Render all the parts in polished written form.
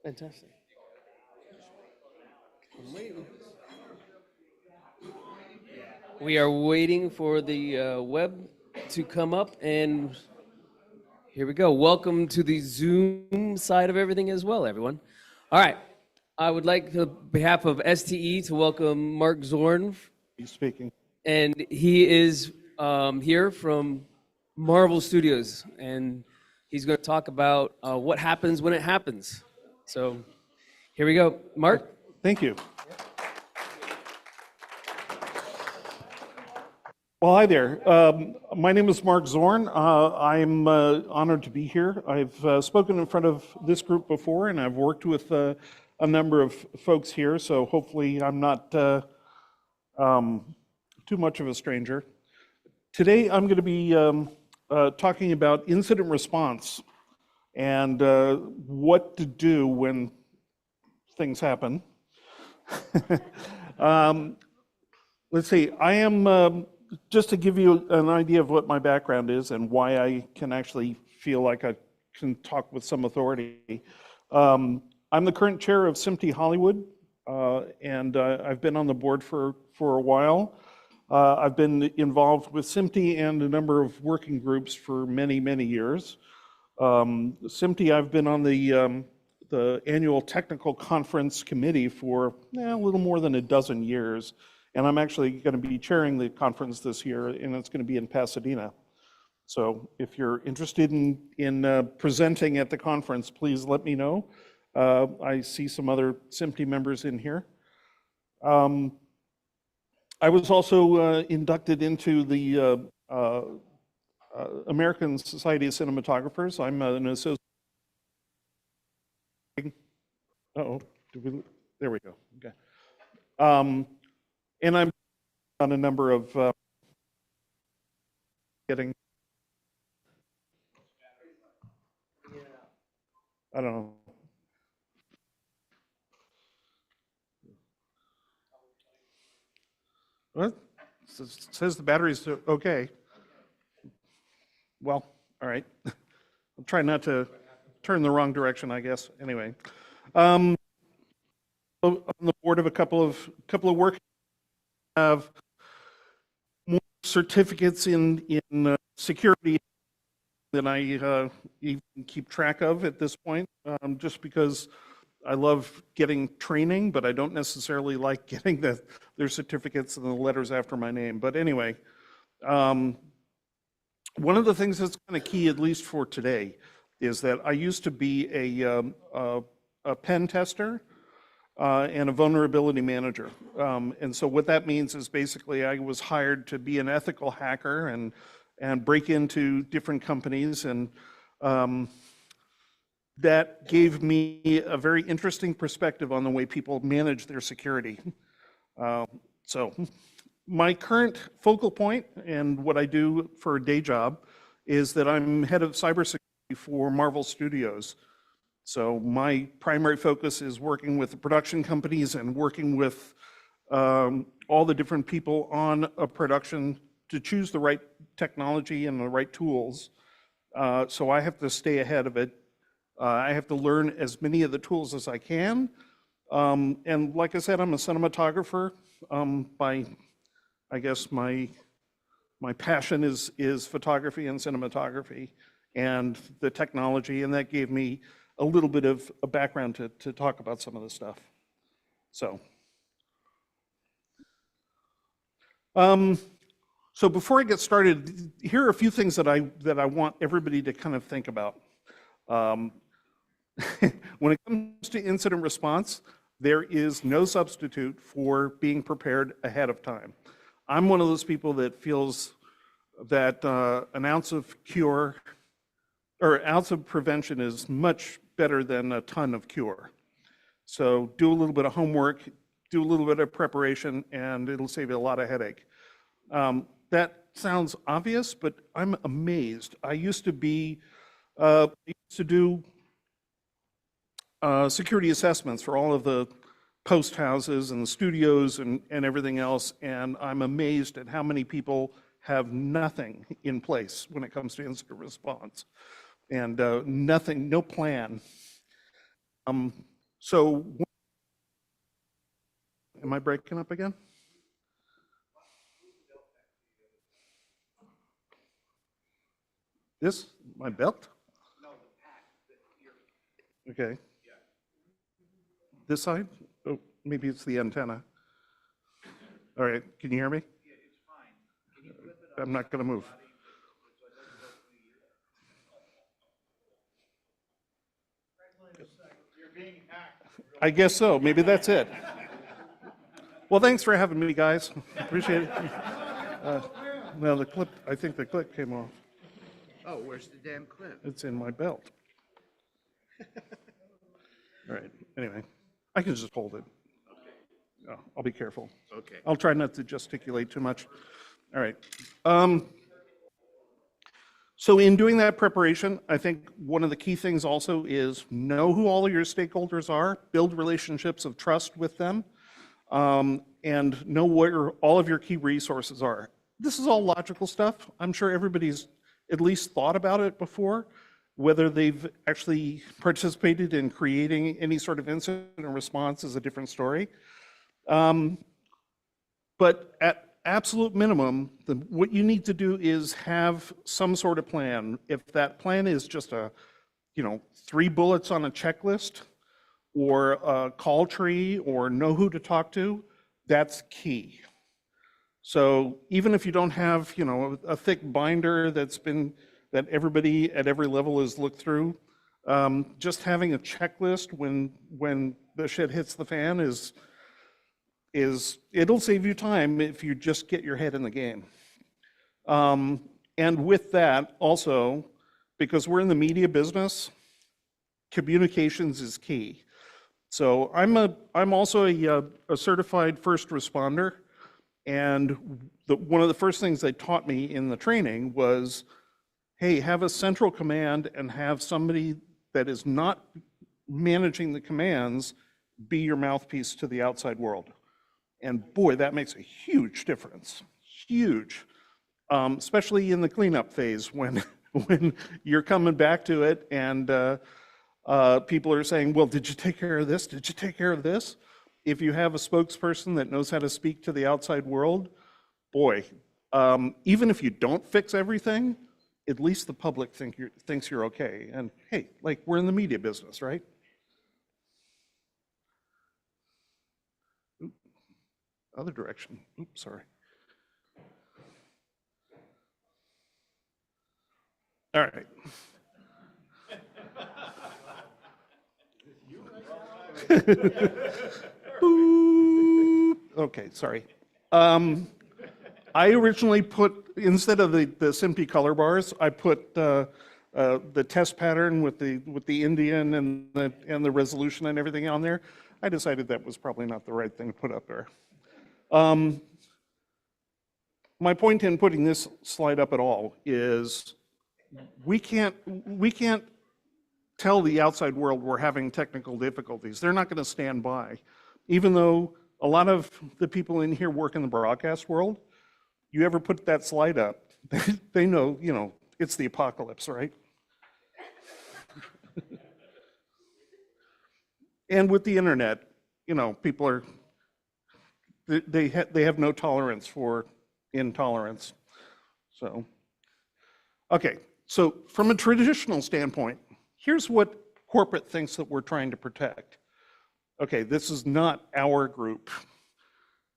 Fantastic. I'm waiting. We are waiting for the web to come up, and here we go. Welcome to the Zoom side of everything as well, everyone. All right. I would like, on behalf of STE, to welcome Marc Zorn, He's speaking. and he is here from Marvel Studios, and he's going to talk about what happens when it happens. So here we go. Marc? Thank you. Well, hi there. My name is Marc Zorn. I'm honored to be here. I've spoken in front of this group before, and I've worked with a number of folks here, so hopefully I'm not too much of a stranger. Today I'm going to be talking about incident response and what to do when things happen. Let's see, I am, just to give you an idea of what my background is and why I can actually feel like I can talk with some authority. I'm the current chair of SMPTE Hollywood, and I've been on the board for a while. I've been involved with SMPTE and a number of working groups for many, many years. SMPTE, I've been on the annual technical conference committee for a little more than a dozen years. And I'm actually going to be chairing the conference this year, and it's going to be in Pasadena. So if you're interested in presenting at the conference, please let me know. I see some other SMPTE members in here. I was also inducted into the American Society of Cinematographers. I'm an associate. Uh-oh, there we go, okay. And I'm on a number of getting, I don't know. What? It says the battery's okay. Well, all right. I'll try not to turn the wrong direction, I guess. Anyway, on the board of a couple of work, have more certificates in security than I even keep track of at this point, just because I love getting training, but I don't necessarily like getting their certificates and the letters after my name. But anyway, one of the things that's kind of key, at least for today, is that I used to be a pen tester and a vulnerability manager. And so what that means is basically I was hired to be an ethical hacker and break into different companies, and that gave me a very interesting perspective on the way people manage their security. So my current focal point and what I do for a day job is that I'm head of cybersecurity for Marvel Studios. So my primary focus is working with the production companies and working with all the different people on a production to choose the right technology and the right tools. So I have to stay ahead of it. I have to learn as many of the tools as I can. And like I said, I'm a cinematographer. I guess my passion is photography and cinematography and the technology, and that gave me a little bit of a background to talk about some of this stuff. So, so before I get started, here are a few things that I want everybody to kind of think about. When it comes to incident response, there is no substitute for being prepared ahead of time. I'm one of those people that feels that an ounce of cure or an ounce of prevention is much better than a ton of cure. So do a little bit of homework, do a little bit of preparation, and it'll save you a lot of headache. That sounds obvious, but I'm amazed. I used to do security assessments for all of the post houses and the studios and everything else, and I'm amazed at how many people have nothing in place when it comes to incident response. and nothing, no plan. So, am I breaking up again? This, my belt? Okay. This side? Oh, maybe it's the antenna. All right, can you hear me? I'm not going to move. I guess so. Maybe that's it. Well, thanks for having me, guys. Appreciate it. Well, the clip, I think the clip came off. Oh, where's the damn clip? It's in my belt. All right, anyway, I can just hold it. Oh, I'll be careful. Okay. I'll try not to gesticulate too much. All right. So in doing that preparation, I think one of the key things also is know who all of your stakeholders are, build relationships of trust with them, and know where all of your key resources are. This is all logical stuff. I'm sure everybody's at least thought about it before. Whether they've actually participated in creating any sort of incident response is a different story. But at absolute minimum, what you need to do is have some sort of plan. If that plan is just 3 bullets on a checklist, or a call tree, or know who to talk to, that's key. So even if you don't have, a thick binder that everybody at every level has looked through, just having a checklist when the shit hits the fan it'll save you time if you just get your head in the game. And with that, also, because we're in the media business, communications is key. So I'm also a certified first responder, and one of the first things they taught me in the training was, hey, have a central command and have somebody that is not managing the commands be your mouthpiece to the outside world. And boy, that makes a huge difference, huge, especially in the cleanup phase when you're coming back to it and people are saying, well, did you take care of this? Did you take care of this? If you have a spokesperson that knows how to speak to the outside world, boy, even if you don't fix everything, at least the public thinks you're okay. And hey, like, we're in the media business, right? Other direction. Oops, sorry. All right. Okay, sorry. I originally put, instead of the SMPTE color bars, I put the test pattern with the Indian and the resolution and everything on there. I decided that was probably not the right thing to put up there. My point in putting this slide up at all is we can't tell the outside world we're having technical difficulties. They're not going to stand by. Even though a lot of the people in here work in the broadcast world, you ever put that slide up, they know, it's the apocalypse, right? And with the internet, people are, they have no tolerance for intolerance. So, okay, so from a traditional standpoint, here's what corporate thinks that we're trying to protect. Okay, this is not our group.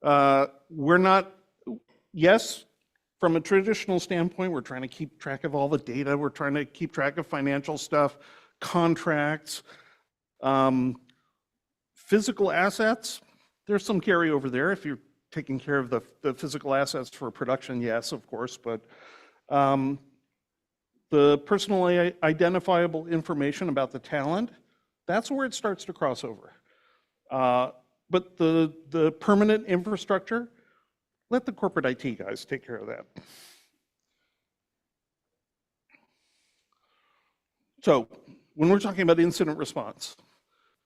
We're not, yes, from a traditional standpoint, we're trying to keep track of all the data. We're trying to keep track of financial stuff, contracts, physical assets. There's some carryover there if you're taking care of the physical assets for production, yes, of course, but the personally identifiable information about the talent, that's where it starts to cross over. But the permanent infrastructure, let the corporate IT guys take care of that. So when we're talking about incident response,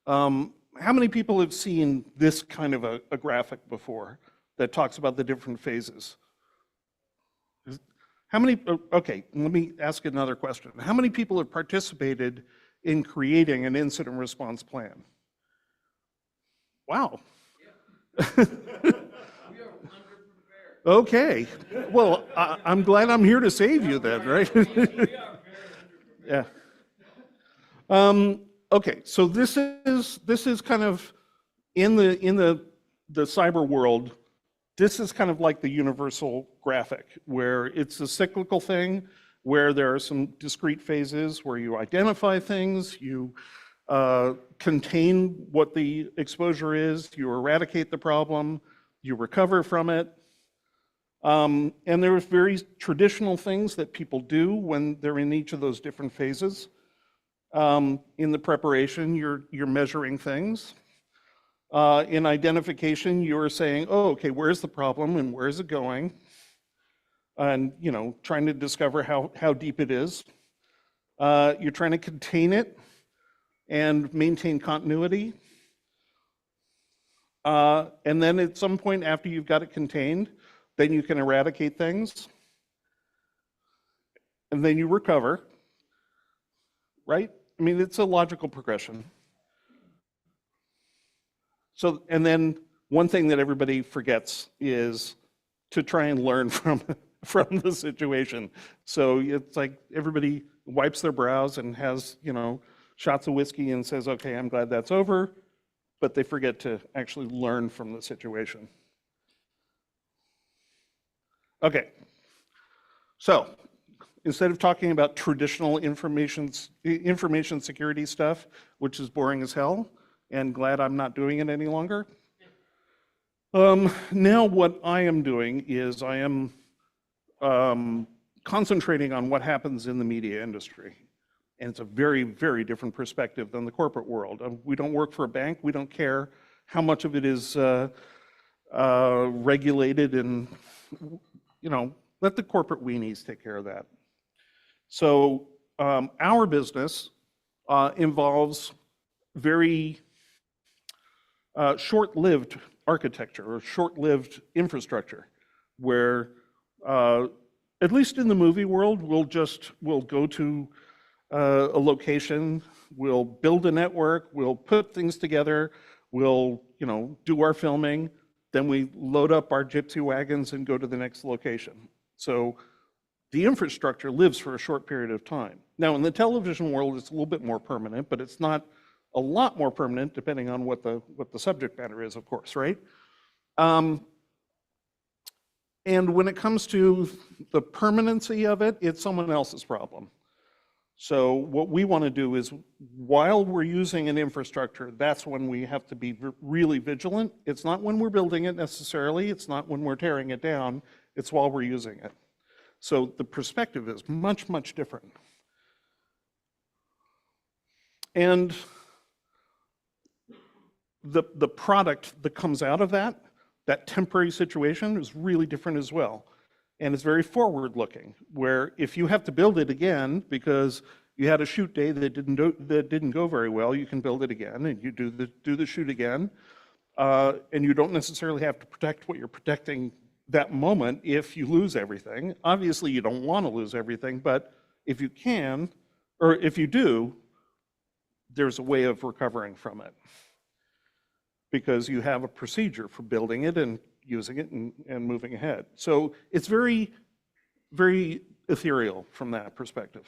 how many people have seen this kind of a graphic before that talks about the different phases? How many, okay, let me ask another question. How many people have participated in creating an incident response plan? Wow. Okay. Well, I'm glad I'm here to save you then, right? Yeah. Okay, so this is kind of in the cyber world. This is kind of like the universal graphic, where it's a cyclical thing, where there are some discrete phases where you identify things, you contain what the exposure is, you eradicate the problem, you recover from it. And there's very traditional things that people do when they're in each of those different phases. In the preparation, you're measuring things. In identification, you're saying, oh, okay, where's the problem and where is it going? And, you know, trying to discover how deep it is. You're trying to contain it and maintain continuity. And then at some point after you've got it contained, then you can eradicate things. And then you recover, right? I mean, it's a logical progression. So, and then one thing that everybody forgets is to try and learn from the situation. So it's like everybody wipes their brows and has, you know, shots of whiskey and says, okay, I'm glad that's over, but they forget to actually learn from the situation. Okay, so instead of talking about traditional information security stuff, which is boring as hell, and glad I'm not doing it any longer, now what I am doing is I am concentrating on what happens in the media industry. And it's a very, very different perspective than the corporate world. We don't work for a bank. We don't care how much of it is regulated, and, you know, let the corporate weenies take care of that. So our business involves very short-lived architecture or short-lived infrastructure, where at least in the movie world, we'll go to a location, we'll build a network, we'll put things together, we'll, you know, do our filming, then we load up our gypsy wagons and go to the next location. So the infrastructure lives for a short period of time. Now, in the television world, it's a little bit more permanent, but it's not a lot more permanent depending on what the subject matter is, of course, right? And when it comes to the permanency of it, it's someone else's problem. So what we want to do is, while we're using an infrastructure, that's when we have to be really vigilant. It's not when we're building it necessarily, it's not when we're tearing it down, it's while we're using it. So the perspective is much, much different. And the product that comes out of that temporary situation is really different as well. And it's very forward-looking, where if you have to build it again because you had a shoot day that didn't go very well, you can build it again and you do the shoot again, and you don't necessarily have to protect what you're protecting that moment if you lose everything. Obviously, you don't want to lose everything, but if you can, or if you do, there's a way of recovering from it, because you have a procedure for building it and using it and moving ahead. So it's very, very ethereal from that perspective.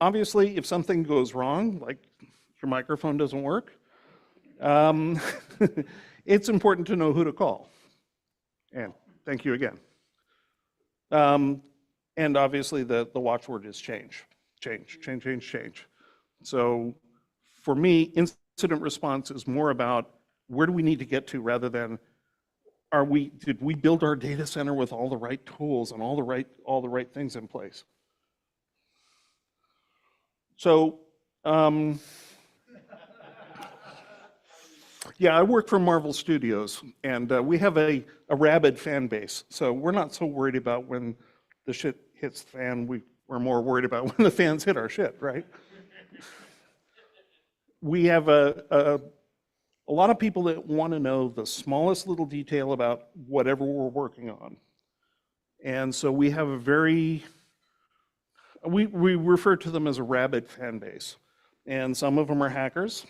Obviously, if something goes wrong, like your microphone doesn't work, it's important to know who to call. And thank you again. And obviously, the watchword is change. Change, change, change, change. So for me, incident response is more about where do we need to get to, rather than did we build our data center with all the right tools and all the right things in place. So yeah, I work for Marvel Studios, and we have a rabid fan base. So we're not so worried about when the shit hits the fan. We're more worried about when the fans hit our shit, right? We have a lot of people that want to know the smallest little detail about whatever we're working on. And so we have a very, we refer to them as a rabid fan base. And some of them are hackers.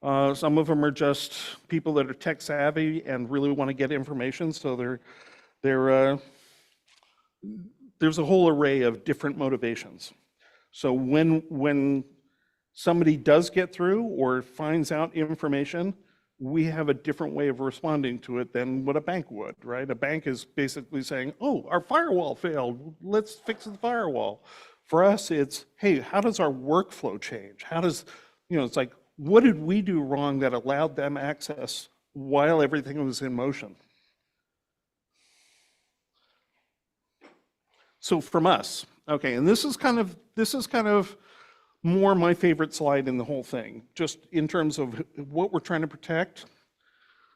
Some of them are just people that are tech savvy and really want to get information. So there's a whole array of different motivations. So when somebody does get through or finds out information, we have a different way of responding to it than what a bank would, right? A bank is basically saying, oh, our firewall failed, let's fix the firewall. For us, it's, hey, how does our workflow change? How does, it's like, what did we do wrong that allowed them access while everything was in motion? So from us, okay, and this is kind of more my favorite slide in the whole thing, just in terms of what we're trying to protect.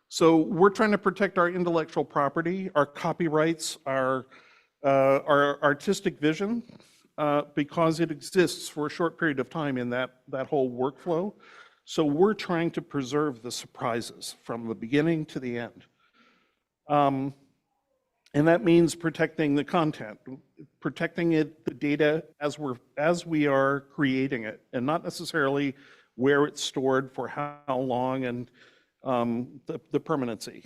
So we're trying to protect our intellectual property, our copyrights, our artistic vision, because it exists for a short period of time in that whole workflow. So we're trying to preserve the surprises from the beginning to the end. And that means protecting the content, protecting the data as we are creating it, and not necessarily where it's stored for how long and the permanency.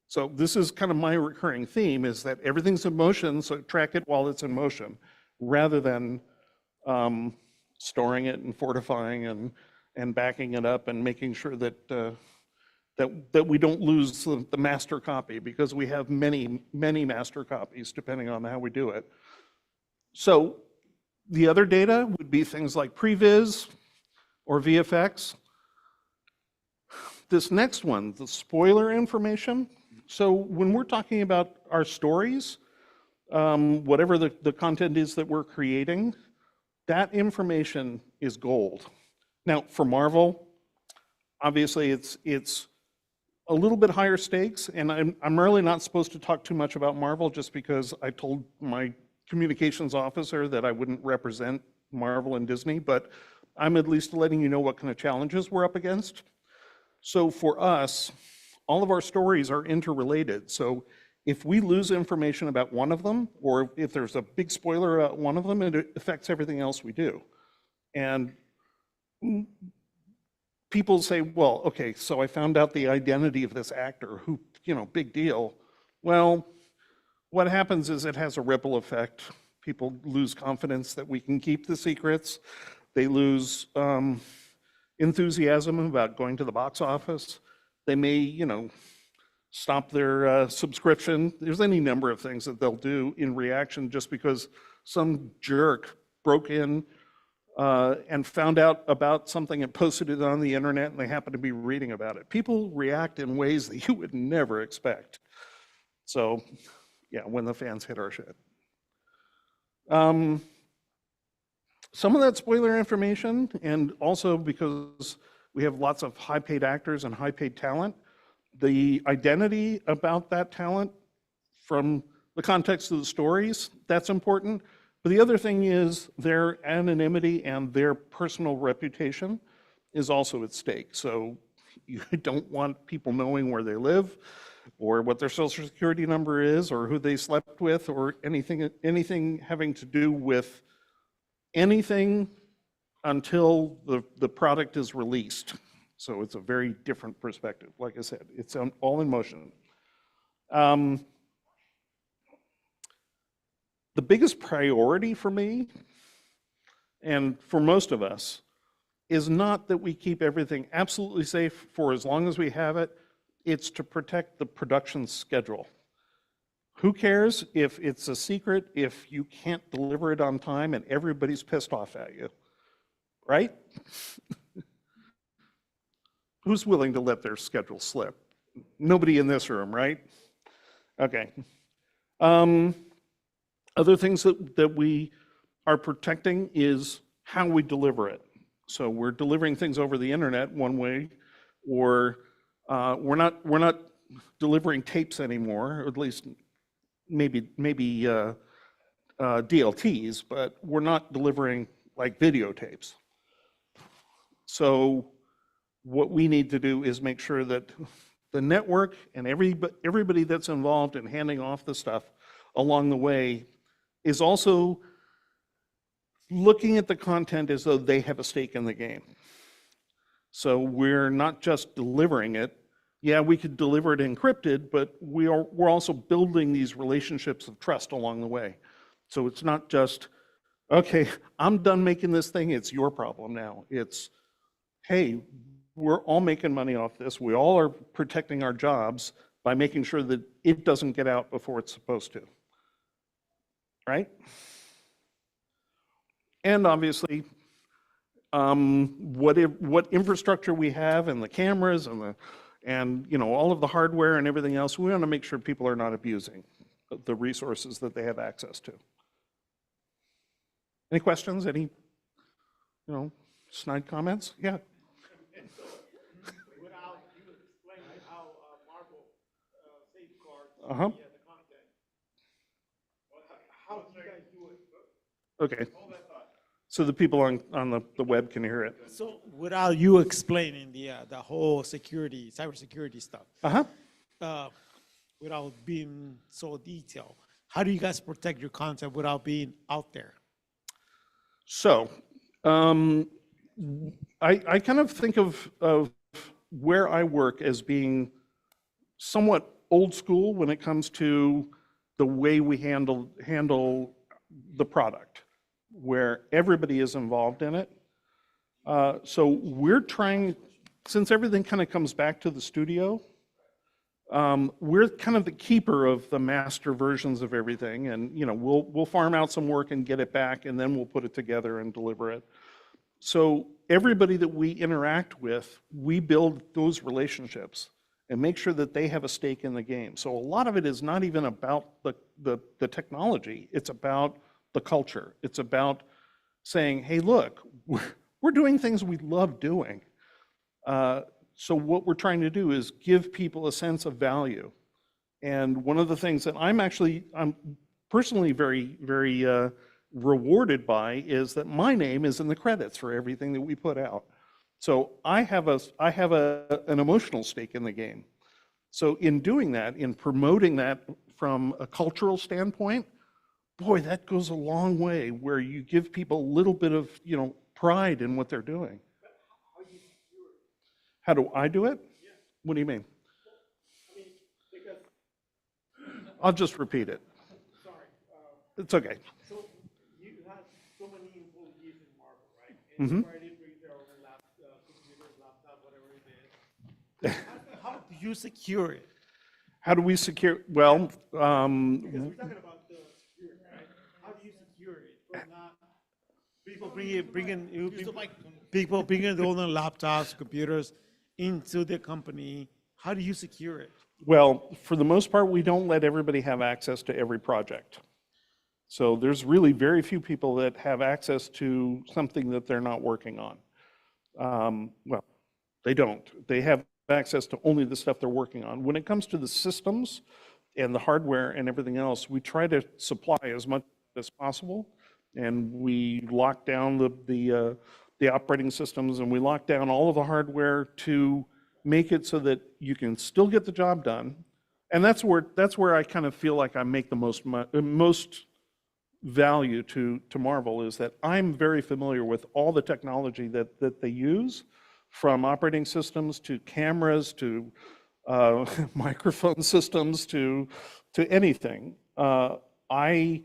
So this is kind of my recurring theme, is that everything's in motion, so track it while it's in motion, rather than storing it and fortifying and backing it up and making sure that that we don't lose the master copy, because we have many master copies depending on how we do it. So the other data would be things like previs or VFX. This next one, the spoiler information. So when we're talking about our stories, whatever the content is that we're creating, that information is gold. Now for Marvel, obviously it's a little bit higher stakes, and I'm really not supposed to talk too much about Marvel, just because I told my communications officer that I wouldn't represent Marvel and Disney, but I'm at least letting you know what kind of challenges we're up against. So for us, all of our stories are interrelated. So if we lose information about one of them, or if there's a big spoiler about one of them, it affects everything else we do. And people say, well, okay, so I found out the identity of this actor, who, big deal. Well, what happens is it has a ripple effect. People lose confidence that we can keep the secrets. They lose enthusiasm about going to the box office. They may, stop their subscription. There's any number of things that they'll do in reaction just because some jerk broke in and found out about something and posted it on the internet, and they happen to be reading about it. People react in ways that you would never expect. So, yeah, when the fans hit our shit. Some of that spoiler information, and also because we have lots of high-paid actors and high-paid talent, the identity about that talent from the context of the stories, that's important. But the other thing is their anonymity and their personal reputation is also at stake. So you don't want people knowing where they live, or what their social security number is, or who they slept with, or anything having to do with anything until the product is released. So it's a very different perspective. Like I said, it's all in motion. The biggest priority for me, and for most of us, is not that we keep everything absolutely safe for as long as we have it. It's to protect the production schedule. Who cares if it's a secret, if you can't deliver it on time and everybody's pissed off at you, right? Who's willing to let their schedule slip? Nobody in this room, right? Okay. Other things that we are protecting is how we deliver it. So we're delivering things over the internet one way, or we're not delivering tapes anymore, or at least maybe DLTs, but we're not delivering like videotapes. So what we need to do is make sure that the network and everybody that's involved in handing off the stuff along the way is also looking at the content as though they have a stake in the game. So we're not just delivering it. Yeah, we could deliver it encrypted, but we're also building these relationships of trust along the way. So it's not just, okay, I'm done making this thing, it's your problem now. It's, hey, we're all making money off this. We all are protecting our jobs by making sure that it doesn't get out before it's supposed to, right? And obviously, what infrastructure we have and the cameras and all of the hardware and everything else, we want to make sure people are not abusing the resources that they have access to. Any questions? Any, snide comments? Yeah. Without you explaining how Marvel safeguards Uh-huh. the content, how do you guys do it? Okay. So the people on the web can hear it. So without you explaining the whole cybersecurity stuff, without being so detailed, how do you guys protect your content without being out there? So I kind of think of where I work as being somewhat old school when it comes to the way we handle the product, where everybody is involved in it. So we're trying, since everything kind of comes back to the studio, we're kind of the keeper of the master versions of everything, and we'll farm out some work and get it back, and then we'll put it together and deliver it. So everybody that we interact with, we build those relationships and make sure that they have a stake in the game. So a lot of it is not even about the technology, it's about the culture. It's about saying, hey, look, we're doing things we love doing. So what we're trying to do is give people a sense of value. And one of the things that I'm personally very, very rewarded by is that my name is in the credits for everything that we put out. So I have an emotional stake in the game. So in doing that, in promoting that from a cultural standpoint, boy, that goes a long way where you give people a little bit of, pride in what they're doing. How do I do it? Yeah. What do you mean? I mean, because I'll just repeat it. sorry, It's okay. so you have so many employees in Marvel, right? And Mhm. everybody brings their own computers, laptop, whatever it is. How do you secure it? How do we secure? Well, Because we're talking about the security, right? How do you secure it? For not people bringing their own laptops, computers into the company. How do you secure it? well, for the most part, we don't let everybody have access to every project. So there's really very few people that have access to something that they're not working on. Well, they don't. They have access to only the stuff they're working on. When it comes to the systems and the hardware and everything else, we try to supply as much as possible, and we lock down the operating systems, and we lock down all of the hardware to make it so that you can still get the job done. And that's where I kind of feel like I make the most value to Marvel, is that I'm very familiar with all the technology that they use, from operating systems to cameras to microphone systems to anything. I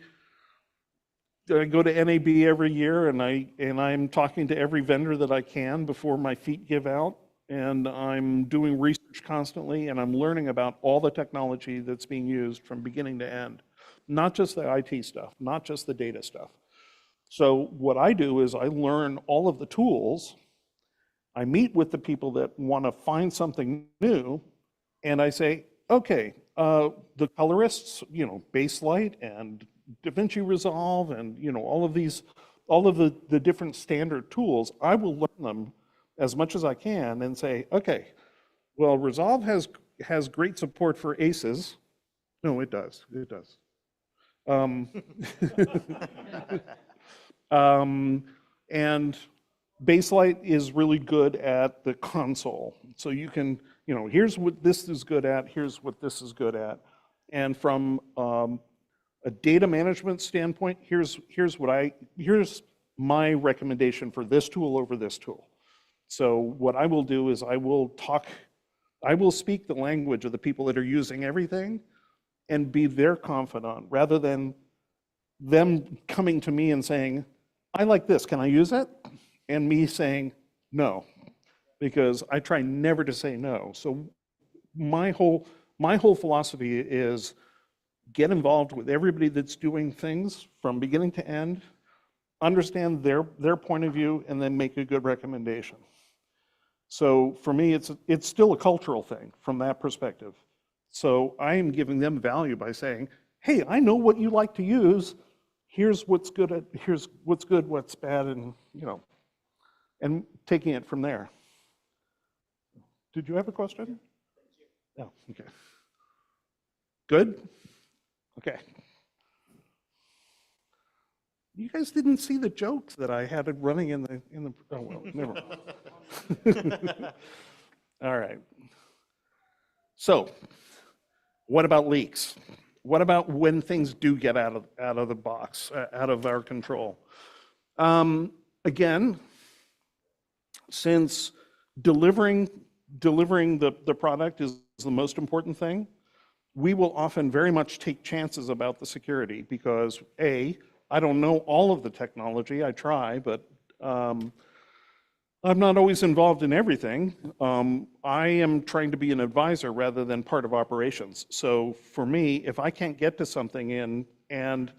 go to NAB every year, and I'm talking to every vendor that I can before my feet give out, and I'm doing research constantly, and I'm learning about all the technology that's being used from beginning to end. Not just the IT stuff, not just the data stuff. So what I do is I learn all of the tools, I meet with the people that want to find something new, and I say, okay, the colorists, Baselight and DaVinci Resolve and all of the different standard tools, I will learn them as much as I can and say, okay, well, Resolve has great support for ACEs. No, it does. And Baselight is really good at the console. So you can, here's what this is good at, here's what this is good at. And from a data management standpoint, here's my recommendation for this tool over this tool. So what I will do is I will speak the language of the people that are using everything and be their confidant rather than them coming to me and saying, I like this, can I use it? And me saying, no, because I try never to say no. So my whole philosophy is get involved with everybody that's doing things from beginning to end, understand their point of view, and then make a good recommendation. So for me, it's still a cultural thing from that perspective. So I am giving them value by saying, hey, I know what you like to use. Here's what's good, what's bad, and and taking it from there. Did you have a question? No, okay. Good? Okay. You guys didn't see the jokes that I had running in the, oh well, never mind. All right. So, what about leaks? What about when things do get out of the box, out of our control? Again, since delivering the product is the most important thing, we will often very much take chances about the security because A, I don't know all of the technology, I try, but I'm not always involved in everything. I am trying to be an advisor rather than part of operations. So for me, if I can't get to something and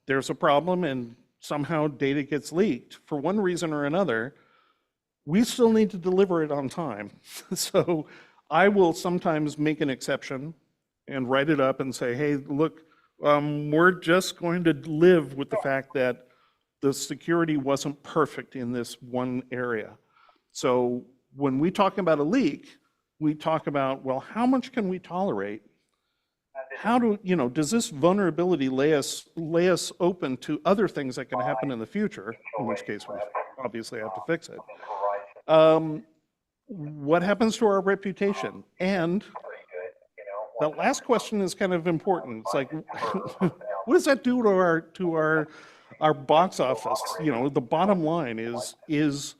there's a problem and somehow data gets leaked for one reason or another, we still need to deliver it on time. So I will sometimes make an exception and write it up and say, hey, look, we're just going to live with the fact that the security wasn't perfect in this one area. So when we talk about a leak, we talk about, well, how much can we tolerate? How do, does this vulnerability lay us open to other things that can happen in the future, in which case we obviously have to fix it. What happens to our reputation? And the last question is kind of important. It's like, what does that do to our box office? The bottom line is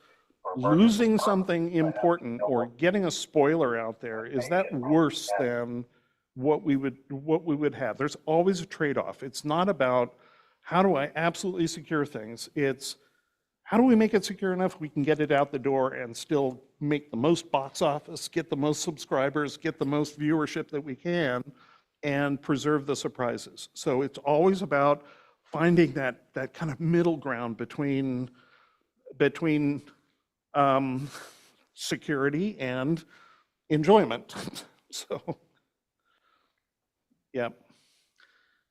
losing something important or getting a spoiler out there, is that worse than what we would have? There's always a trade-off. It's not about how do I absolutely secure things. It's how do we make it secure enough we can get it out the door and still make the most box office, get the most subscribers, get the most viewership that we can, and preserve the surprises. So it's always about finding that kind of middle ground between security and enjoyment. So, yeah.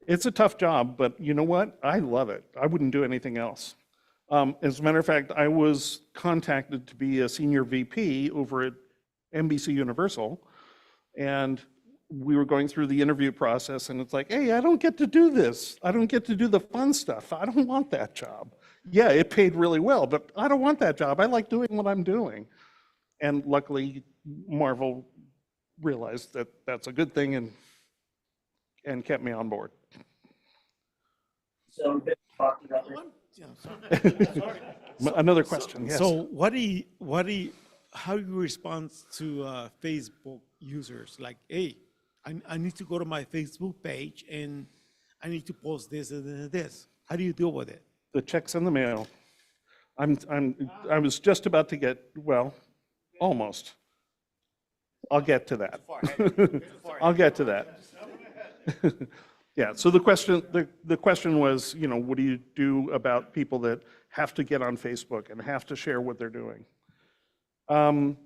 It's a tough job, but you know what? I love it. I wouldn't do anything else. As a matter of fact, I was contacted to be a senior VP over at NBC Universal, and we were going through the interview process, and it's like, hey, I don't get to do this. I don't get to do the fun stuff. I don't want that job. Yeah, it paid really well, but I don't want that job. I like doing what I'm doing. And luckily, Marvel realized that that's a good thing and kept me on board. So Another question, yes. So how do you respond to Facebook users? Like, hey, I need to go to my Facebook page and I need to post this and this. How do you deal with it? The check's in the mail. I was just about to get, well, almost. I'll get to that. I'll get to that. Yeah, so the question was, what do you do about people that have to get on Facebook and have to share what they're doing? So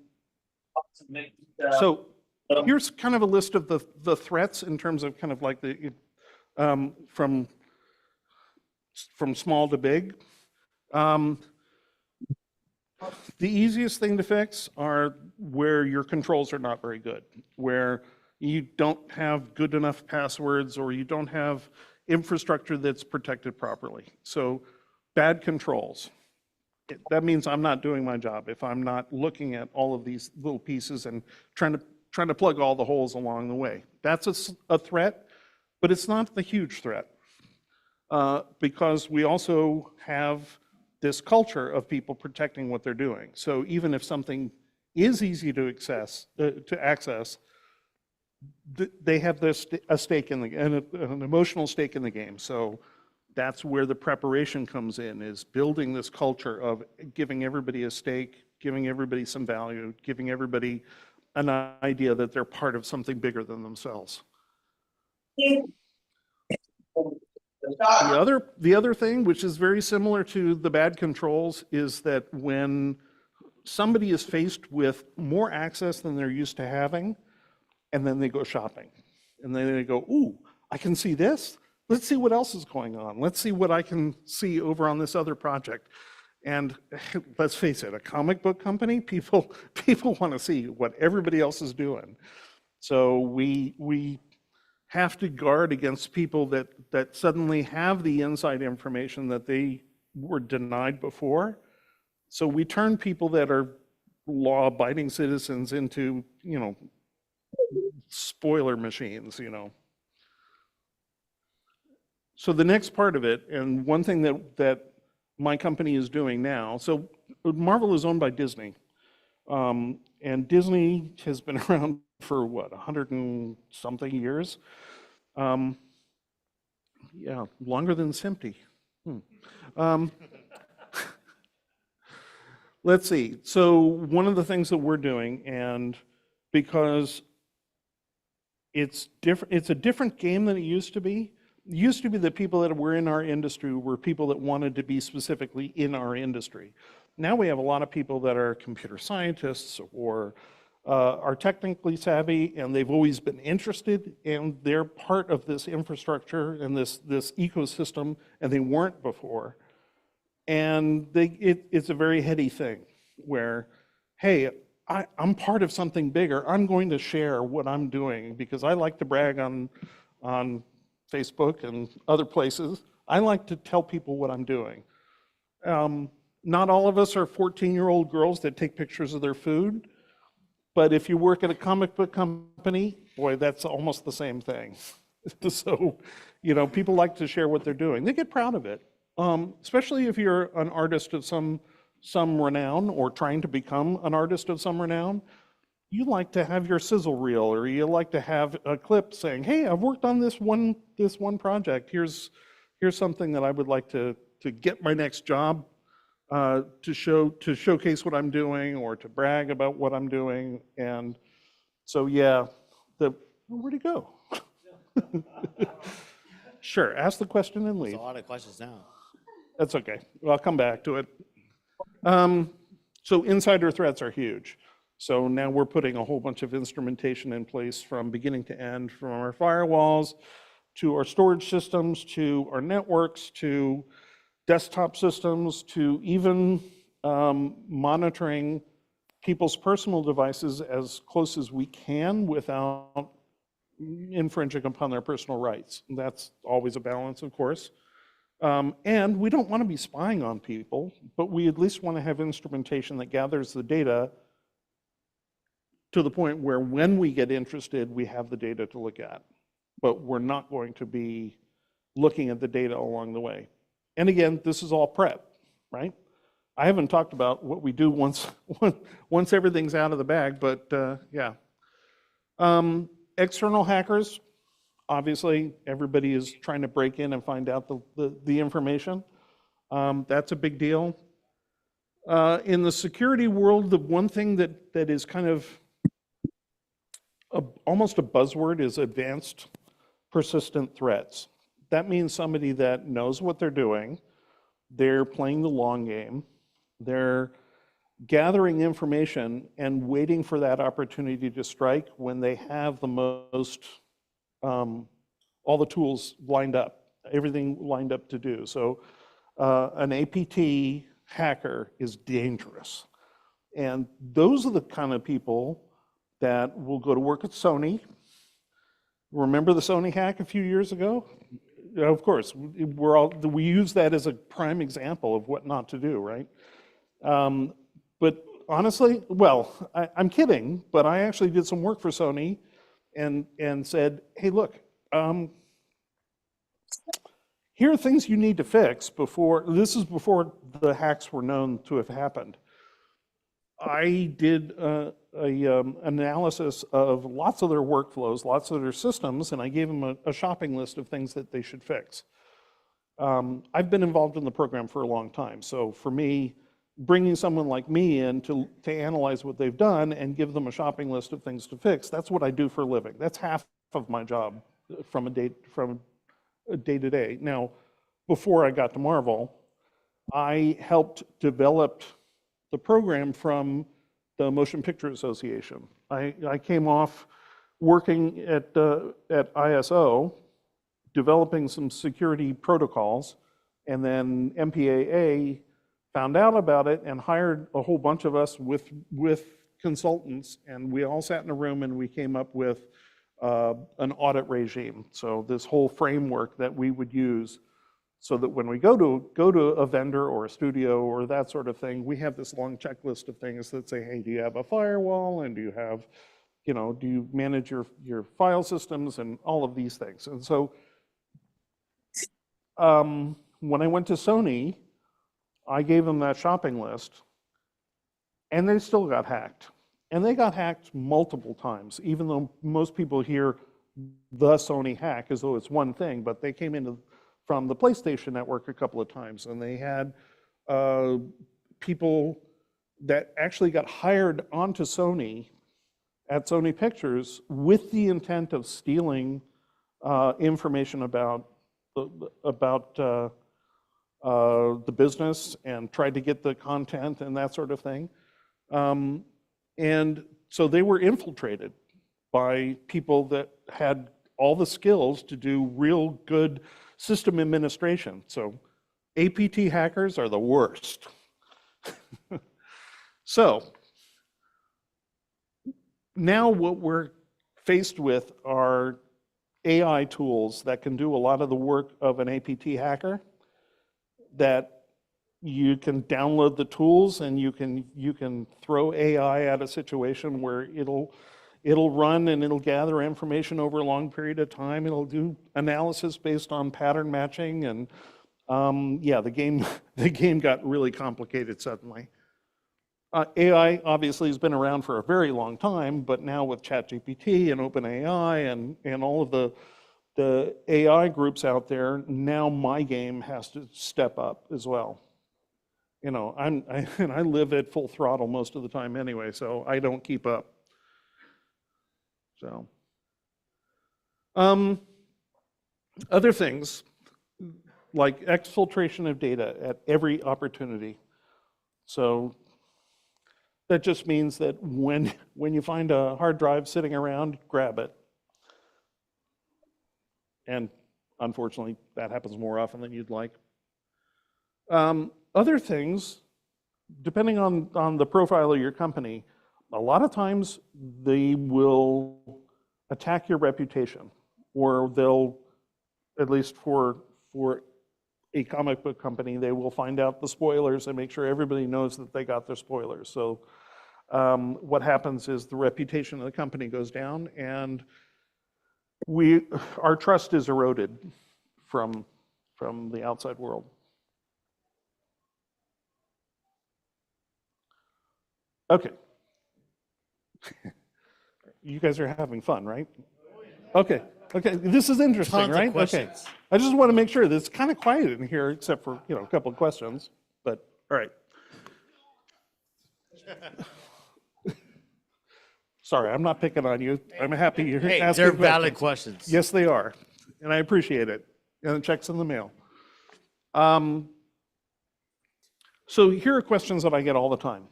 here's kind of a list of the threats in terms of kind of like the from small to big. The easiest thing to fix are where your controls are not very good, where you don't have good enough passwords or you don't have infrastructure that's protected properly. So bad controls. That means I'm not doing my job if I'm not looking at all of these little pieces and trying to plug all the holes along the way. That's a threat, but it's not the huge threat. because we also have this culture of people protecting what they're doing. So even if something is easy to access, they have a stake in an emotional stake in the game. So that's where the preparation comes in, is building this culture of giving everybody a stake, giving everybody some value, giving everybody an idea that they're part of something bigger than themselves. The other thing, which is very similar to the bad controls, is that when somebody is faced with more access than they're used to having, and then they go shopping, and then they go, ooh, I can see this. Let's see what else is going on. Let's see what I can see over on this other project. And let's face it, a comic book company, people want to see what everybody else is doing. So we have to guard against people that suddenly have the inside information that they were denied before. So we turn people that are law-abiding citizens into, spoiler machines, So the next part of it, and one thing that my company is doing now, so Marvel is owned by Disney. And Disney has been around for what, 100 and something years? Yeah, longer than SMPTE. Let's see. So one of the things that we're doing, and because it's a different game than it used to be. It used to be that people that were in our industry were people that wanted to be specifically in our industry. Now we have a lot of people that are computer scientists or are technically savvy, and they've always been interested, and they're part of this infrastructure and this ecosystem, and they weren't before. And it's a very heady thing where, hey, I'm part of something bigger. I'm going to share what I'm doing because I like to brag on Facebook and other places. I like to tell people what I'm doing. Not all of us are 14-year-old girls that take pictures of their food, but if you work at a comic book company, boy, that's almost the same thing. So, people like to share what they're doing. They get proud of it, especially if you're an artist of some renown or trying to become an artist of some renown. You like to have your sizzle reel, or you like to have a clip saying, hey, I've worked on this one project. Here's something that I would like to get my next job, to showcase what I'm doing or to brag about what I'm doing. And so, yeah, where'd it go? Sure, ask the question and leave. There's a lot of questions now. That's okay. I'll come back to it. So insider threats are huge. So now we're putting a whole bunch of instrumentation in place from beginning to end, from our firewalls to our storage systems, to our networks, to desktop systems, to even monitoring people's personal devices as close as we can without infringing upon their personal rights. That's always a balance, of course. And we don't want to be spying on people, but we at least want to have instrumentation that gathers the data to the point where when we get interested, we have the data to look at. But we're not going to be looking at the data along the way. And again, this is all prep, right? I haven't talked about what we do once everything's out of the bag, but yeah. External hackers, obviously, everybody is trying to break in and find out the information. That's a big deal. In the security world, the one thing that is kind of almost a buzzword is advanced persistent threats. That means somebody that knows what they're doing, they're playing the long game, they're gathering information and waiting for that opportunity to strike when they have the most, all the tools lined up, everything lined up to do. So an APT hacker is dangerous. And those are the kind of people that will go to work at Sony. Remember the Sony hack a few years ago? Of course, we use that as a prime example of what not to do, right? But honestly, well, I'm kidding, but I actually did some work for Sony and said, hey, look, here are things you need to fix before, this is before the hacks were known to have happened. I did analysis of lots of their workflows, lots of their systems, and I gave them a shopping list of things that they should fix. I've been involved in the program for a long time, so for me, bringing someone like me in to analyze what they've done and give them a shopping list of things to fix, that's what I do for a living. That's half of my job from a day to day. Now, before I got to Marvel, I helped develop the program from the Motion Picture Association. I came off working at ISO, developing some security protocols, and then MPAA found out about it and hired a whole bunch of us with consultants, and we all sat in a room and we came up with an audit regime. So this whole framework that we would use so that when we go to a vendor or a studio or that sort of thing, we have this long checklist of things that say, hey, do you have a firewall, and do you have, do you manage your file systems, and all of these things. And so when I went to Sony, I gave them that shopping list, and they still got hacked. And they got hacked multiple times, even though most people hear the Sony hack as though it's one thing, but they came into from the PlayStation Network a couple of times, and they had people that actually got hired onto Sony at Sony Pictures with the intent of stealing information about the business and tried to get the content and that sort of thing. And so they were infiltrated by people that had all the skills to do real good system administration. So APT hackers are the worst. So now what we're faced with are AI tools that can do a lot of the work of an APT hacker, that you can download the tools and you can throw AI at a situation where it'll run and it'll gather information over a long period of time. It'll do analysis based on pattern matching, and yeah, the game got really complicated suddenly. AI obviously has been around for a very long time, but now with ChatGPT and OpenAI and all of the AI groups out there, now my game has to step up as well. And I live at full throttle most of the time anyway, so I don't keep up. So, other things like exfiltration of data at every opportunity. So that just means that when you find a hard drive sitting around, grab it. And unfortunately, that happens more often than you'd like. Other things, depending on the profile of your company, a lot of times they will attack your reputation, or they'll, at least for a comic book company, they will find out the spoilers and make sure everybody knows that they got their spoilers. So what happens is the reputation of the company goes down, and our trust is eroded from the outside world. Okay. You guys are having fun, right? Okay. Okay. This is interesting, Tons of right? Okay. questions. I just want to make sure that it's kind of quiet in here, except for a couple of questions. But all right. Sorry, I'm not picking on you. I'm happy you're Hey, asking they're valid questions. questions. Yes, they are, and I appreciate it. And the check's in the mail. So here are questions that I get all the time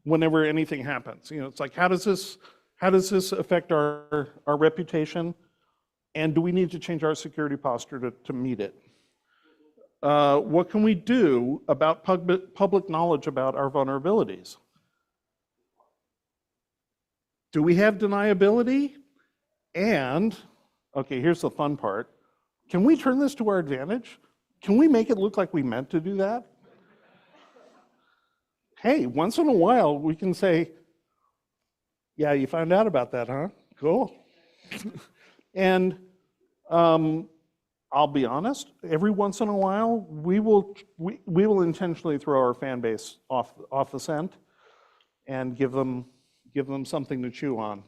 whenever anything happens. It's like, how does this affect our reputation, and do we need to change our security posture to meet it? What can we do about public knowledge about our vulnerabilities? Do we have deniability? And, okay, here's the fun part. Can we turn this to our advantage? Can we make it look like we meant to do that? Hey, once in a while, we can say, yeah, you found out about that, huh? Cool. And I'll be honest, every once in a while, we will intentionally throw our fan base off the scent and give them something to chew on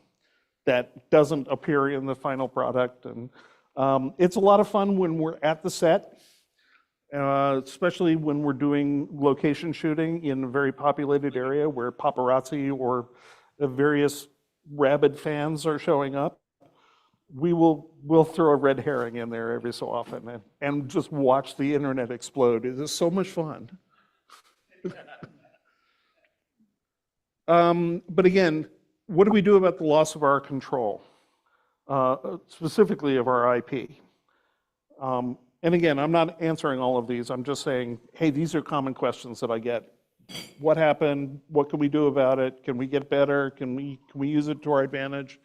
that doesn't appear in the final product. And it's a lot of fun when we're at the set, especially when we're doing location shooting in a very populated area where paparazzi or various rabid fans are showing up. We'll throw a red herring in there every so often and just watch the internet explode. It is so much fun. But again, what do we do about the loss of our control, specifically of our IP? And again, I'm not answering all of these. I'm just saying, hey, these are common questions that I get. What happened? What can we do about it? Can we get better? Can we use it to our advantage?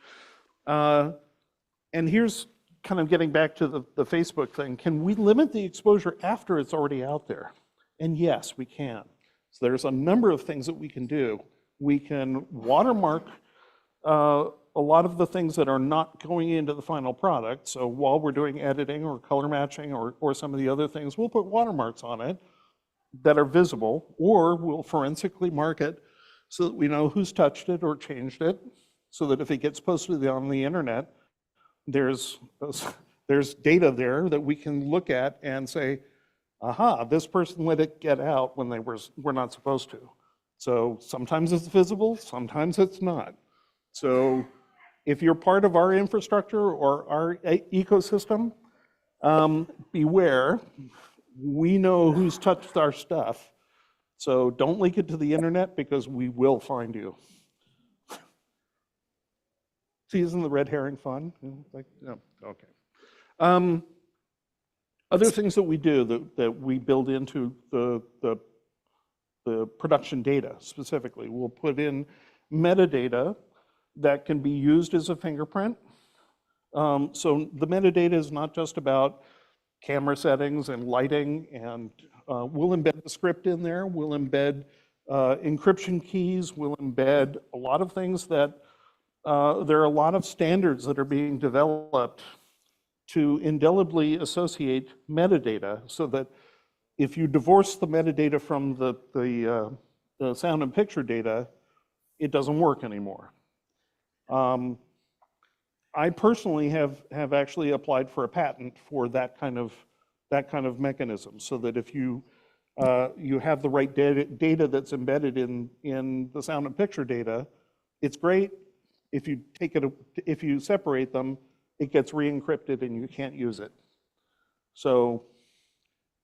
And here's kind of getting back to the Facebook thing. Can we limit the exposure after it's already out there? And yes, we can. So there's a number of things that we can do. We can watermark a lot of the things that are not going into the final product. So while we're doing editing or color matching or some of the other things, we'll put watermarks on it that are visible, or we'll forensically mark it so that we know who's touched it or changed it, so that if it gets posted on the internet, there's data there that we can look at and say, aha, this person let it get out when they were not supposed to. So sometimes it's visible, sometimes it's not. So if you're part of our infrastructure or our ecosystem, beware. We know who's touched our stuff. So don't leak it to the internet because we will find you. See, isn't the red herring fun? Like, no, okay. Other things that we do that we build into the production data specifically, we'll put in metadata that can be used as a fingerprint. So the metadata is not just about camera settings and lighting, and we'll embed the script in there, we'll embed encryption keys, we'll embed a lot of things that there are a lot of standards that are being developed to indelibly associate metadata so that if you divorce the metadata from the sound and picture data, it doesn't work anymore. I personally have actually applied for a patent for that kind of mechanism, so that if you have the right data that's embedded in the sound and picture data, it's great. If you separate them, it gets re-encrypted and you can't use it. So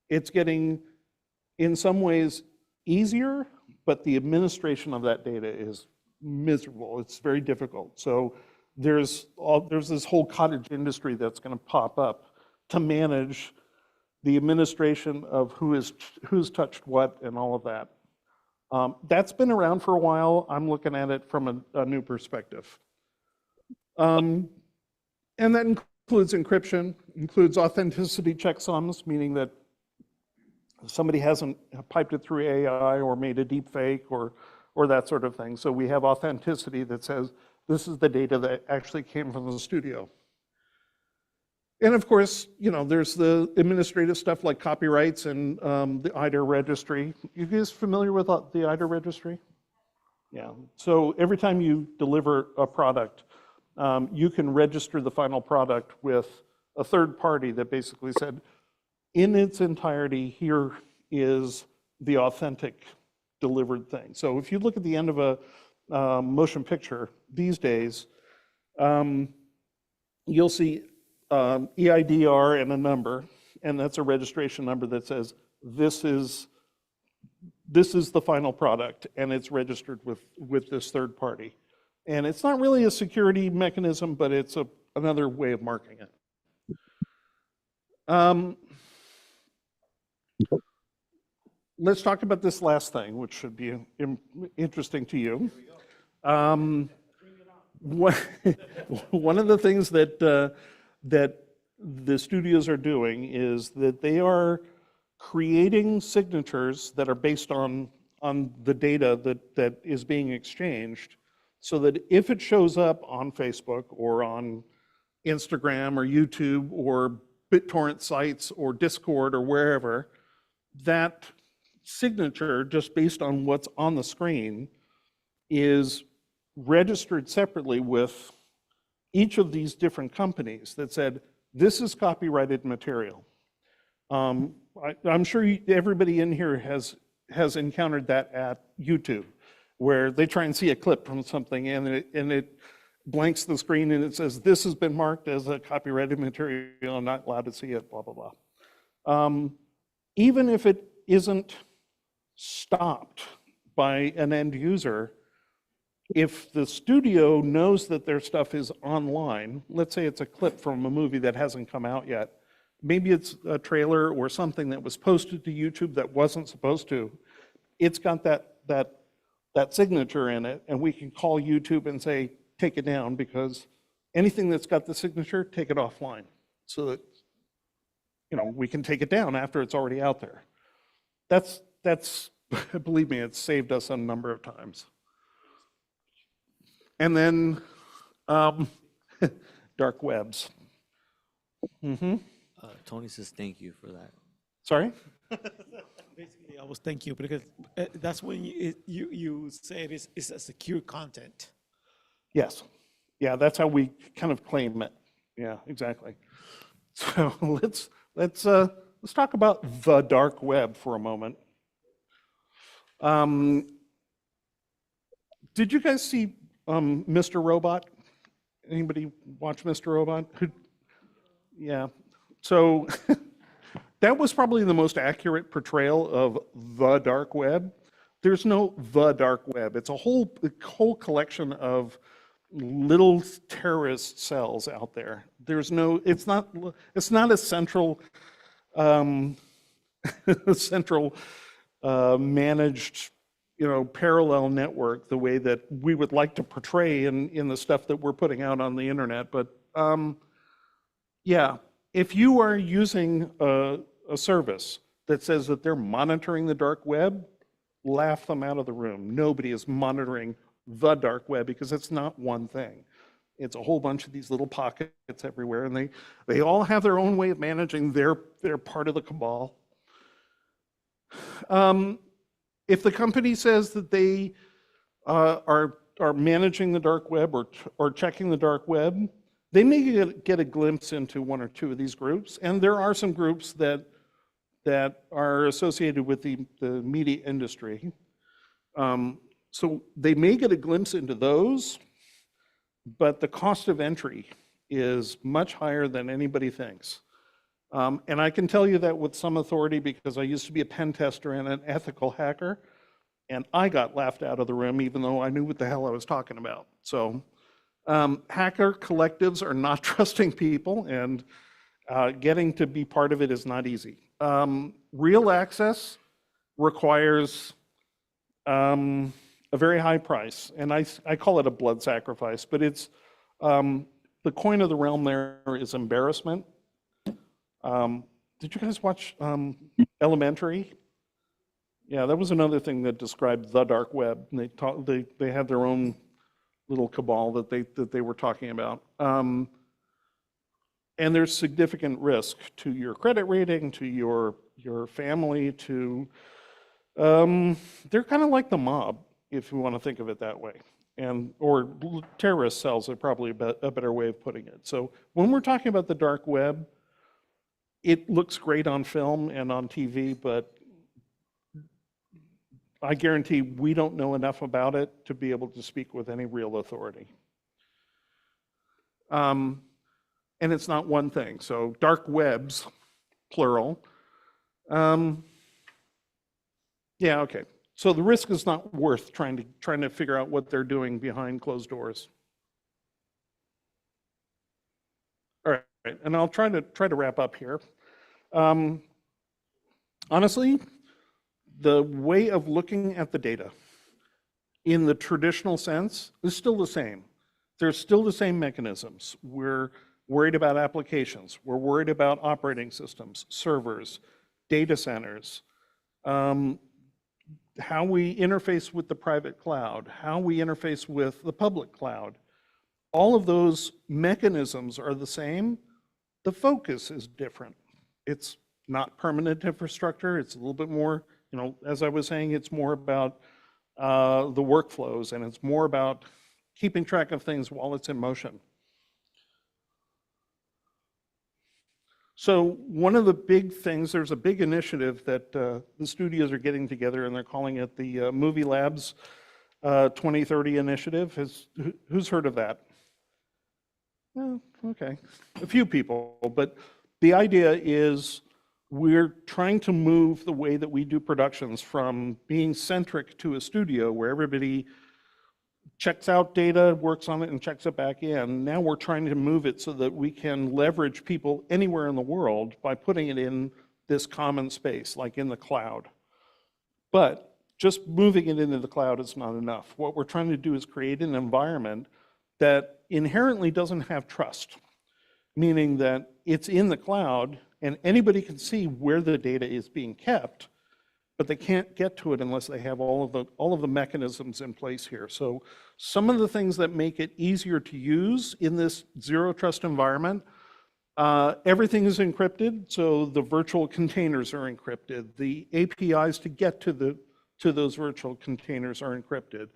it's getting, in some ways, easier, but the administration of that data is miserable. It's very difficult. So there's this whole cottage industry that's going to pop up to manage the administration of who's touched what and all of that. That's been around for a while. I'm looking at it from a new perspective. And that includes encryption, includes authenticity checksums, meaning that somebody hasn't piped it through AI or made a deep fake or that sort of thing. So we have authenticity that says this is the data that actually came from the studio. And of course, there's the administrative stuff like copyrights and the IDER registry. You guys familiar with the IDER registry? Yeah. So every time you deliver a product, you can register the final product with a third party that basically said, in its entirety, here is the authentic delivered thing. So if you look at the end of a motion picture these days, you'll see EIDR and a number, and that's a registration number that says this is the final product, and it's registered with this third party. And it's not really a security mechanism, but it's another way of marking it. Let's talk about this last thing, which should be interesting to you. One of the things that the studios are doing is that they are creating signatures that are based on the data that is being exchanged, so that if it shows up on Facebook or on Instagram or YouTube or BitTorrent sites or Discord or wherever, that signature, just based on what's on the screen, is registered separately with each of these different companies that said, this is copyrighted material. I'm sure everybody in here has encountered that at YouTube, where they try and see a clip from something and it blanks the screen and it says, this has been marked as a copyrighted material, I'm not allowed to see it, blah, blah, blah. Even if it isn't stopped by an end user, if the studio knows that their stuff is online, let's say it's a clip from a movie that hasn't come out yet, maybe it's a trailer or something that was posted to YouTube that wasn't supposed to, it's got that signature in it, and we can call YouTube and say, take it down, because anything that's got the signature, take it offline, so that we can take it down after it's already out there. That's believe me, it's saved us a number of times. And then dark webs. Tony says thank you for that. Sorry? Basically, I was thank you because that's when you say it's a secure content. Yes. Yeah, that's how we kind of claim it. Yeah, exactly. So let's talk about the dark web for a moment. Did you guys see Mr. Robot? Anybody watch Mr. Robot? Yeah. So that was probably the most accurate portrayal of the dark web. There's no the dark web. It's a whole collection of little terrorist cells out there. There's no. It's not a central managed, parallel network the way that we would like to portray in the stuff that we're putting out on the internet. But yeah, if you are using a service that says that they're monitoring the dark web, laugh them out of the room. Nobody is monitoring the dark web because it's not one thing. It's a whole bunch of these little pockets everywhere, and they all have their own way of managing their part of the cabal. If the company says that they are managing the dark web or checking the dark web, they may get a glimpse into one or two of these groups, and there are some groups that are associated with the media industry. So they may get a glimpse into those, but the cost of entry is much higher than anybody thinks. And I can tell you that with some authority because I used to be a pen tester and an ethical hacker, and I got laughed out of the room even though I knew what the hell I was talking about. So hacker collectives are not trusting people, and getting to be part of it is not easy. Real access requires a very high price, and I call it a blood sacrifice, but it's the coin of the realm there is embarrassment. Did you guys watch Elementary? Yeah, that was another thing that described the dark web. And they had their own little cabal that they were talking about. And there's significant risk to your credit rating, to your family, to they're kind of like the mob, if you want to think of it that way. Or terrorist cells are probably a better way of putting it. So when we're talking about the dark web, it looks great on film and on TV, but I guarantee we don't know enough about it to be able to speak with any real authority. And it's not one thing. So dark webs, plural. Yeah, okay. So the risk is not worth trying to figure out what they're doing behind closed doors. All right, and I'll try to wrap up here. Honestly, the way of looking at the data in the traditional sense is still the same. There's still the same mechanisms. We're worried about applications. We're worried about operating systems, servers, data centers, how we interface with the private cloud, how we interface with the public cloud. All of those mechanisms are the same. The focus is different. It's not permanent infrastructure. It's a little bit more, as I was saying, it's more about the workflows, and it's more about keeping track of things while it's in motion. So one of the big things, there's a big initiative that the studios are getting together, and they're calling it the Movie Labs 2030 initiative. Who's heard of that? Well, okay, a few people, but the idea is we're trying to move the way that we do productions from being centric to a studio where everybody checks out data, works on it, and checks it back in. Now we're trying to move it so that we can leverage people anywhere in the world by putting it in this common space, like in the cloud. But just moving it into the cloud is not enough. What we're trying to do is create an environment that inherently doesn't have trust, meaning that it's in the cloud and anybody can see where the data is being kept, but they can't get to it unless they have all of the mechanisms in place here. So some of the things that make it easier to use in this zero trust environment, everything is encrypted, so the virtual containers are encrypted. The APIs to get to those virtual containers are encrypted.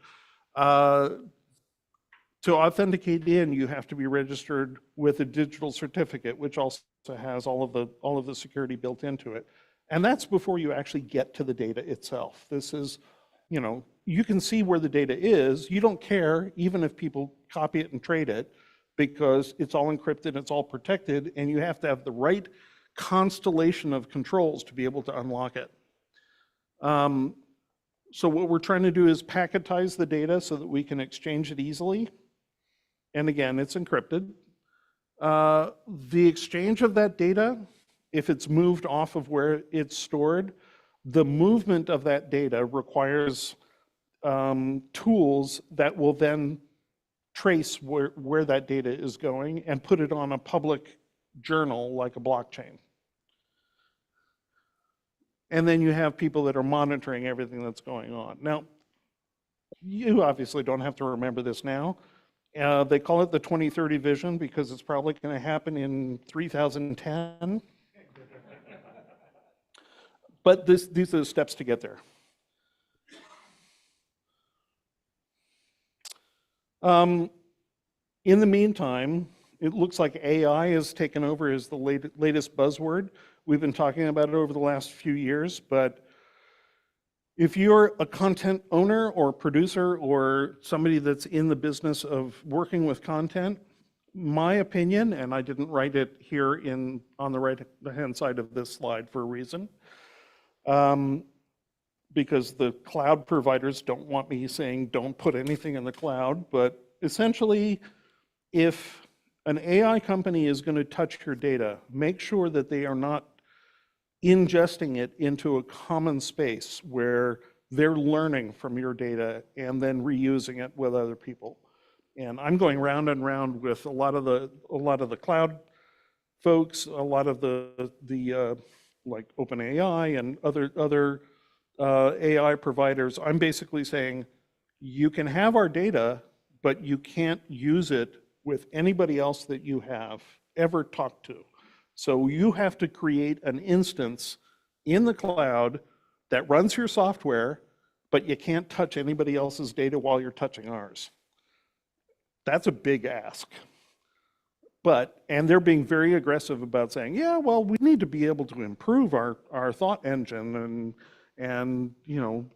To authenticate in, you have to be registered with a digital certificate, which also has all of the security built into it. And that's before you actually get to the data itself. This is, you can see where the data is. You don't care, even if people copy it and trade it, because it's all encrypted, it's all protected, and you have to have the right constellation of controls to be able to unlock it. So what we're trying to do is packetize the data so that we can exchange it easily. And again, it's encrypted. The exchange of that data, if it's moved off of where it's stored, the movement of that data requires tools that will then trace where that data is going and put it on a public journal like a blockchain. And then you have people that are monitoring everything that's going on. Now, you obviously don't have to remember this now. They call it the 2030 vision because it's probably going to happen in 3010. But these are the steps to get there. In the meantime, it looks like AI has taken over as the latest buzzword. We've been talking about it over the last few years, but if you're a content owner or producer or somebody that's in the business of working with content, my opinion, and I didn't write it here on the right-hand side of this slide for a reason, because the cloud providers don't want me saying don't put anything in the cloud, but essentially, if an AI company is going to touch your data, make sure that they are not ingesting it into a common space where they're learning from your data and then reusing it with other people. And I'm going round and round with a lot of the cloud folks, a lot of the like OpenAI and other AI providers. I'm basically saying you can have our data, but you can't use it with anybody else that you have ever talked to. So you have to create an instance in the cloud that runs your software, but you can't touch anybody else's data while you're touching ours. That's a big ask. And they're being very aggressive about saying, yeah, well, we need to be able to improve our thought engine and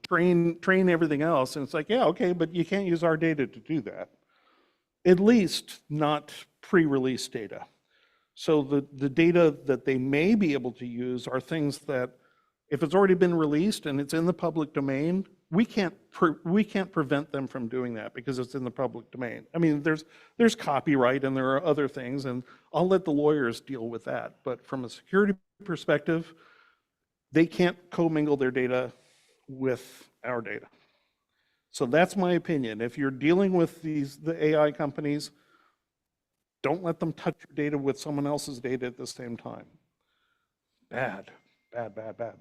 train everything else. And it's like, yeah, okay, but you can't use our data to do that. At least not pre-release data. So the data that they may be able to use are things that, if it's already been released and it's in the public domain, we can't prevent them from doing that because it's in the public domain. I mean, there's copyright and there are other things, and I'll let the lawyers deal with that. But from a security perspective, they can't commingle their data with our data. So that's my opinion. If you're dealing with the AI companies, don't let them touch your data with someone else's data at the same time. Bad, bad, bad, bad.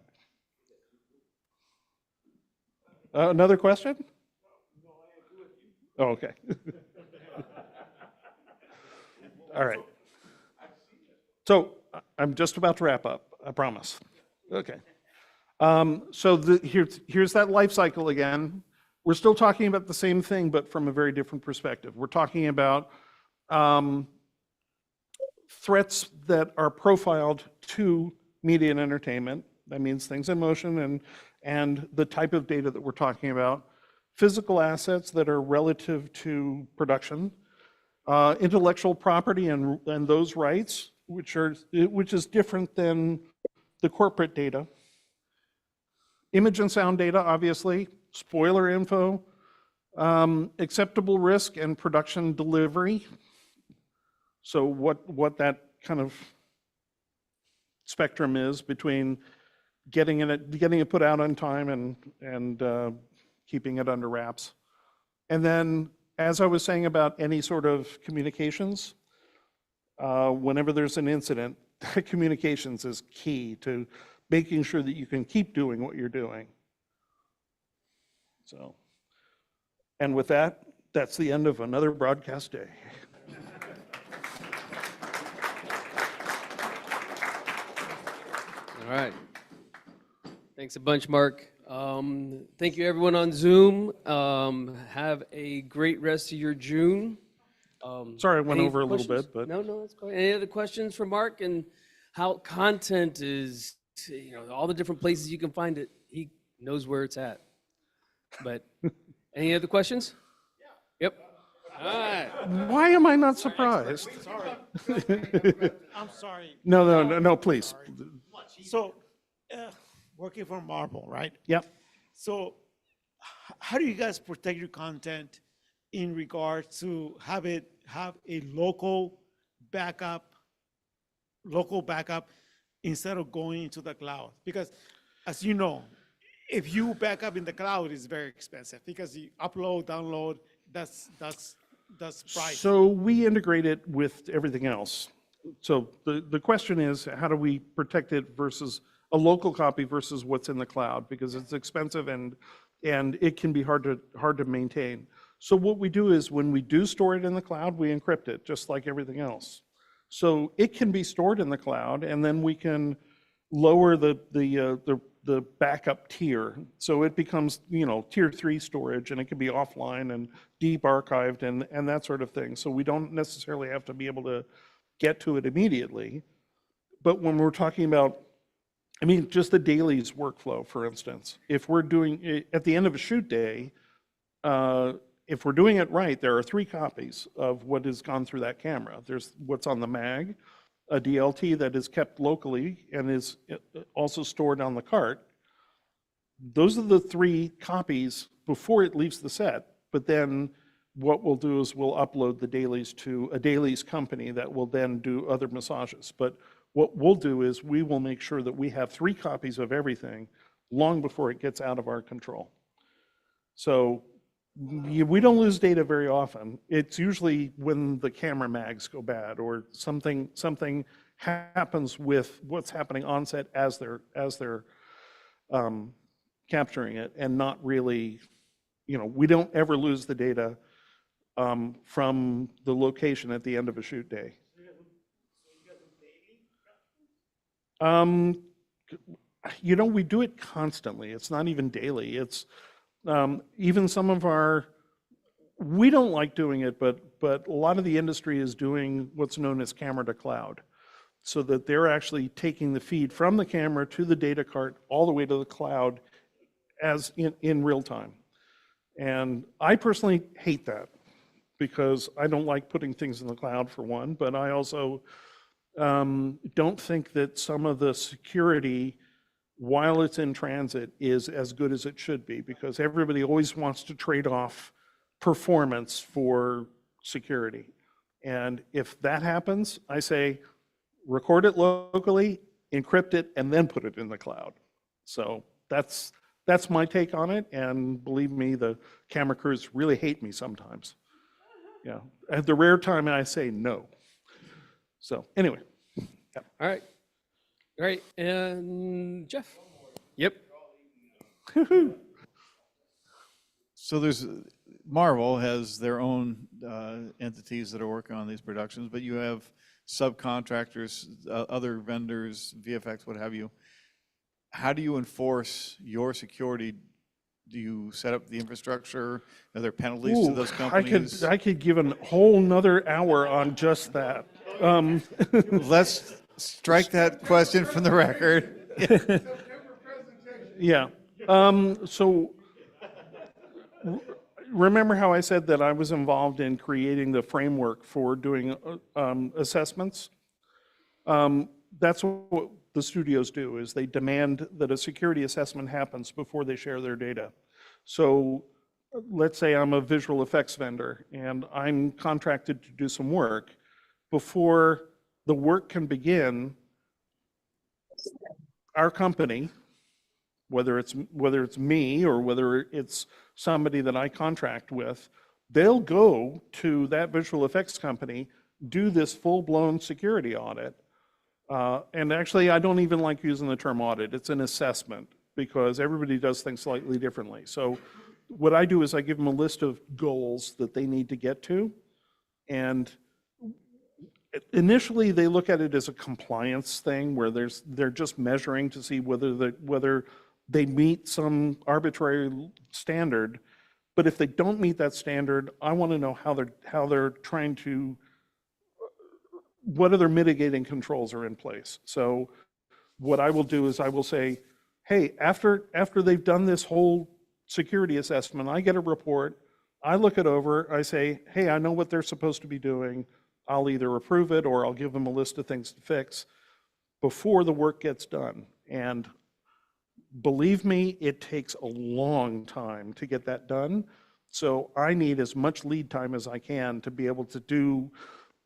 Another question? Oh, okay. All right. So I'm just about to wrap up, I promise. Okay. Here's that life cycle again. We're still talking about the same thing, but from a very different perspective. We're talking about threats that are profiled to media and entertainment. That means things in motion and the type of data that we're talking about. Physical assets that are relative to production. Intellectual property and those rights, which is different than the corporate data. Image and sound data, obviously. Spoiler info. Acceptable risk and production delivery. So what that kind of spectrum is between getting it put out on time and keeping it under wraps. And then, as I was saying about any sort of communications, whenever there's an incident, communications is key to making sure that you can keep doing what you're doing. So, and with that, that's the end of another broadcast day. All right. Thanks a bunch, Mark. Thank you, everyone on Zoom. Have a great rest of your June. Sorry, I went Any over a little questions? bit, but No, that's cool. Any other questions for Mark and how content is, all the different places you can find it. He knows where it's at. But any other questions? Yep. All right. why am I not surprised? I'm sorry. No, please. So, working for Marvel, right? Yep. So, how do you guys protect your content in regards to have a local backup instead of going into the cloud? Because, as you know, if you back up in the cloud, it's very expensive because you upload, download. That's price. So we integrate it with everything else. So the question is, how do we protect it versus a local copy versus what's in the cloud? Because it's expensive and it can be hard to maintain. So what we do is when we do store it in the cloud, we encrypt it just like everything else. So it can be stored in the cloud, and then we can lower the backup tier. So it becomes, tier 3 storage, and it can be offline and deep archived and that sort of thing. So we don't necessarily have to be able to get to it immediately. But when we're talking about, just the dailies workflow, for instance, if we're doing, at the end of a shoot day, if we're doing it right, there are 3 copies of what has gone through that camera. There's what's on the mag, a DLT that is kept locally and is also stored on the cart. Those are the 3 copies before it leaves the set, but then what we'll do is we'll upload the dailies to a dailies company that will then do other massages. But what we'll do is we will make sure that we have 3 copies of everything long before it gets out of our control. So we don't lose data very often. It's usually when the camera mags go bad or something happens with what's happening on set as they're capturing it, and not really, we don't ever lose the data from the location at the end of a shoot day. We do it constantly. It's not even daily. It's even some of we don't like doing it, but a lot of the industry is doing what's known as camera to cloud, so that they're actually taking the feed from the camera to the data cart all the way to the cloud as in real time. And I personally hate that because I don't like putting things in the cloud, for one, but I also don't think that some of the security while it's in transit is as good as it should be, because everybody always wants to trade off performance for security. And if that happens, I say record it locally, encrypt it, and then put it in the cloud. So that's my take on it, and believe me, the camera crews really hate me sometimes. Yeah, at the rare time I say no. So anyway. Yeah. All right, and Jeff. Yep. So Marvel has their own entities that are working on these productions, but you have subcontractors, other vendors, VFX, what have you, how do you enforce your security? Do you set up the infrastructure? Are there penalties to Ooh, those companies? I could give a whole nother hour on just that. Let's strike that question from the record. Yeah. So remember how I said that I was involved in creating the framework for doing assessments? That's what the studios do, is they demand that a security assessment happens before they share their data. So let's say I'm a visual effects vendor and I'm contracted to do some work. Before the work can begin, our company, whether it's me or whether it's somebody that I contract with, they'll go to that visual effects company, do this full-blown security audit. And actually, I don't even like using the term audit. It's an assessment, because everybody does things slightly differently. So what I do is I give them a list of goals that they need to get to. And initially, they look at it as a compliance thing where they're just measuring to see whether they meet some arbitrary standard. But if they don't meet that standard, I want to know how they're trying to, what other mitigating controls are in place. So what I will do is I will say, hey, after they've done this whole security assessment, I get a report, I look it over, I say, hey, I know what they're supposed to be doing. I'll either approve it or I'll give them a list of things to fix before the work gets done. And believe me, it takes a long time to get that done. So I need as much lead time as I can to be able to do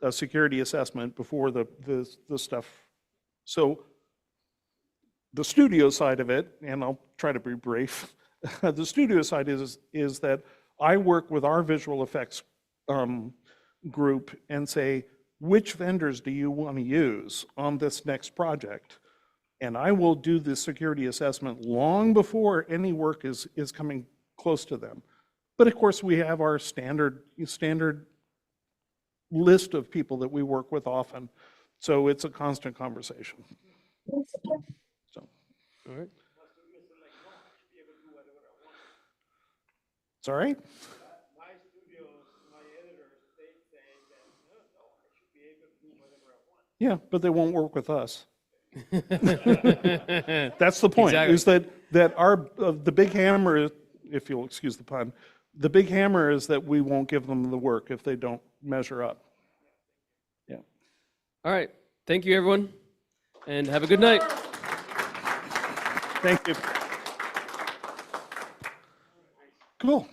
a security assessment before the stuff. So the studio side of it, and I'll try to be brief, the studio side is that I work with our visual effects group and say, which vendors do you want to use on this next project? And I will do the security assessment long before any work is coming close to them. But of course, we have our standard list of people that we work with often. So it's a constant conversation. So. All right. It's all right? My studios, my editors, they say that, no, I should be able to do whatever I want. Yeah, but they won't work with us. That's the point, Exactly. is that our, the big hammer, if you'll excuse the pun, the big hammer is that we won't give them the work if they don't measure up. Yeah. All right. Thank you, everyone, and have a good night. Thank you. Cool.